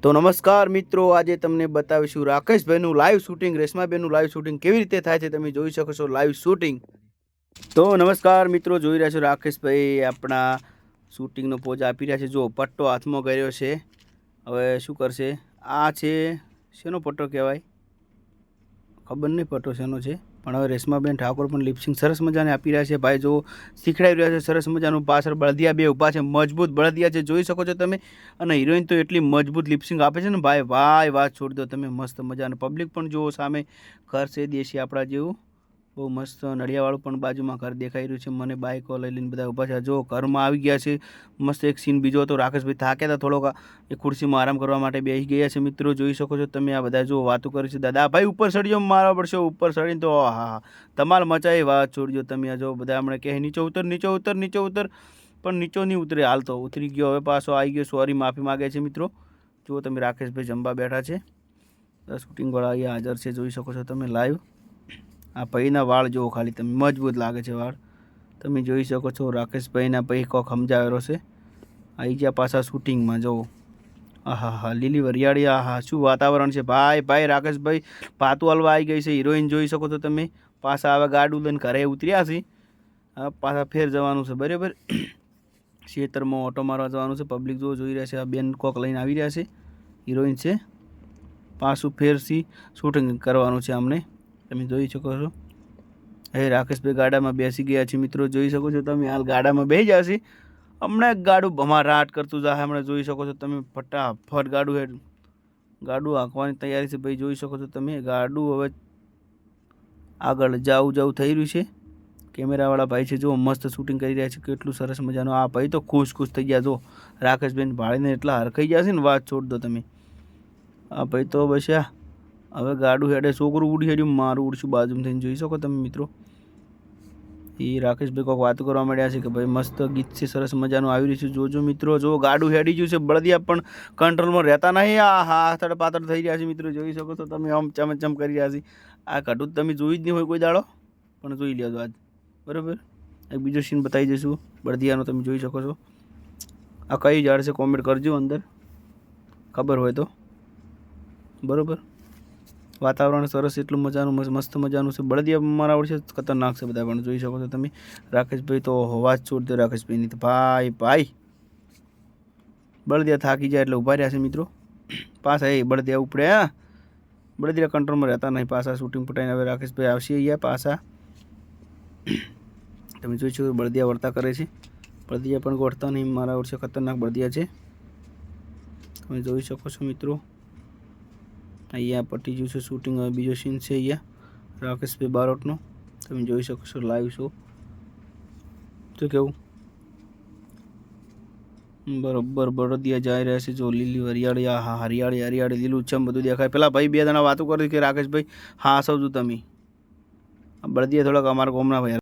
તો નમસ્કાર મિત્રો, આજે તમને બતાવીશું રાકેશભાઈનું લાઈવ શૂટિંગ, રેશમાબેનનું લાઈવ શૂટિંગ કેવી રીતે થાય છે. તમે જોઈ શકો છો લાઈવ શૂટિંગ. તો નમસ્કાર મિત્રો, જોઈ રહ્યા છો રાકેશભાઈ આપણા શૂટિંગનો પોઝ આપી રહ્યા છે. જો પટ્ટો હાથમાં કર્યો છે. હવે શું કરશે? આ છે શેનો પટ્ટો કહેવાય, ખબર નહીં પટ્ટો શેનો છે, પણ હવે રેશમાબેન ઠાકોર પણ લિપસિંગ સરસ મજાને આપી રહ્યા છે. ભાઈ જો શીખડાવી રહ્યા છે સરસ મજાનું. પાછળ બળદિયા બે ઊભા છે, મજબૂત બળદિયા છે, જોઈ શકો છો તમે. અને હિરોઈન તો એટલી મજબૂત લિપસિંગ આપે છે ને ભાઈ, વાત છોડી દો તમે. મસ્ત મજાનું પબ્લિક પણ જુઓ, સામે ઘર છે દેશી આપણા જેવું, બહુ મસ્ત નડિયાવાળું પણ બાજુમાં ઘર દેખાઈ રહ્યું છે મને. બાઈકો લઈ લઈને બધા ઊભા છે. જો ઘરમાં આવી ગયા છે. મસ્ત એક સીન બીજો હતો, રાકેશભાઈ થાક્યા હતા થોડોક, એ ખુરશીમાં આરામ કરવા માટે બેસી ગયા છે. મિત્રો જોઈ શકો છો તમે, આ બધા જો વાતો કરે છે. દાદા ભાઈ ઉપર ચડજો, મારવા પડશે. ઉપર ચડીને તો હા ધમાલ મચાવી, વાત છોડજો તમે. આ જો બધા હમણાં કહે નીચે ઉતર, નીચે ઉતર, નીચે ઉતર, પણ નીચો નહીં ઉતરે. હાલ તો ઉતરી ગયો, હવે પાછો આવી ગયો. સોરી, માફી માગે છે મિત્રો. જુઓ તમે, રાકેશભાઈ જમવા બેઠા છે. શૂટિંગવાળા અહીંયા હાજર છે, જોઈ શકો છો તમે લાઈવ. આ ભાઈના વાળ જુઓ ખાલી તમે, મજબૂત લાગે છે વાળ, તમે જોઈ શકો છો. રાકેશભાઈના ભાઈ કોક સમજાવેલો છે. આવી ગયા પાછા શૂટિંગમાં. જુઓ, હા લીલી વરિયાળી, હા શું વાતાવરણ છે ભાઈ. રાકેશભાઈ પાતું હલવા આવી ગઈ છે. હિરોઈન જોઈ શકો છો તમે. પાછા હવે ગાડું લઈને ઘરે ઉતર્યા છે. હવે પાછા ફેર જવાનું છે બરાબર. ખેતરમાં ઓટો મારવા જવાનું છે. પબ્લિક જોઈ રહ્યા છે. આ બેન કોક લઈને આવી રહ્યા છે, હિરોઈન છે. પાછું ફેરથી શૂટિંગ કરવાનું છે અમને, તમે જોઈ શકો છો. હવે રાકેશભાઈ ગાડામાં બેસી ગયા છે મિત્રો, જોઈ શકો છો તમે. હાલ ગાડામાં બેસી જશે. હમણાં ગાડું ભમારાટ કરતું જાય, હમણાં જોઈ શકો છો તમે. ફટાફટ ગાડું હાંકવાની તૈયારી છે ભાઈ, જોઈ શકો છો તમે. ગાડું હવે આગળ જાવું થઈ રહ્યું છે. કેમેરાવાળા ભાઈ છે, જો મસ્ત શૂટિંગ કરી રહ્યા છે, કેટલું સરસ મજાનું. આ ભાઈ તો ખુશ થઈ ગયા. જો રાકેશભાઈ ભાળીને એટલા હરખાઈ ગયા છે ને, વાત છોડ દો તમે. આ ભાઈ તો બસ હવે ગાડું હેડે. છોકરું ઉડી હેડ્યું, મારું ઉડશું બાજુમાં થઈને, જોઈ શકો તમે મિત્રો. એ રાકેશભાઈ કોઈક વાતો કરવા માંડ્યા છે કે ભાઈ મસ્ત ગીત છે, સરસ મજાનું આવી રહ્યું છે. જોજો મિત્રો, જો ગાડું હેડી ગયું છે. બળદિયા પણ કંટ્રોલમાં રહેતા નહીં. આ હાથડ પાતળ થઈ રહ્યા છે મિત્રો, જોઈ શકો છો તમે. આમ ચમચમ કરી રહ્યા છે. આ ઘટું તમે જોઈ જ નહીં હોય કોઈ દાડો, પણ જોઈ લેજો આજ બરાબર. એક બીજો સીન બતાવી દઈશું બળદિયાનો, તમે જોઈ શકો છો. આ કઈ ઝાડ છે કોમેન્ટ કરજો અંદર, ખબર હોય તો બરાબર. વાતાવરણ સરસ, એટલું મજાનું મસ્ત મજાનું છે. બળદિયા મારા છે, ખતરનાક છે બધા, પણ જોઈ શકો છો તમે. રાકેશભાઈ તો હવા જ છોડ દો રાકેશભાઈની તો. ભાઈ બળદિયા થાકી જાય એટલે ઊભા રહ્યા છે મિત્રો. પાછા એ બળદિયા ઉપડે, બળદિયા કંટ્રોલમાં રહેતા નહીં. પાછા શૂટિંગ પટાઈને હવે રાકેશભાઈ આવશે અહીંયા પાછા. તમે જોઈ શકો બળદિયા વર્તા કરે છે. બળદિયા પણ ગોઠતા નહીં, મારા ઓર છે, ખતરનાક બળદિયા છે, તમે જોઈ શકો છો મિત્રો. અહીંયા પટી ગયું છે શૂટિંગ. હવે બીજો સીન છે અહીંયા રાકેશભાઈ બારોટનો, તમે જોઈ શકો છો લાઈવ શો. તો કેવું બરોબર બળદિયા જઈ રહ્યા છે. જો લીલી હરિયાળી, હા હરિયાળી લીલું છમ બધું દેખાય. પેલા ભાઈ બે જણા વાતો કરે કે રાકેશભાઈ હા સૌ તમે. બળદિયા થોડાક અમારા ગામના ભાઈ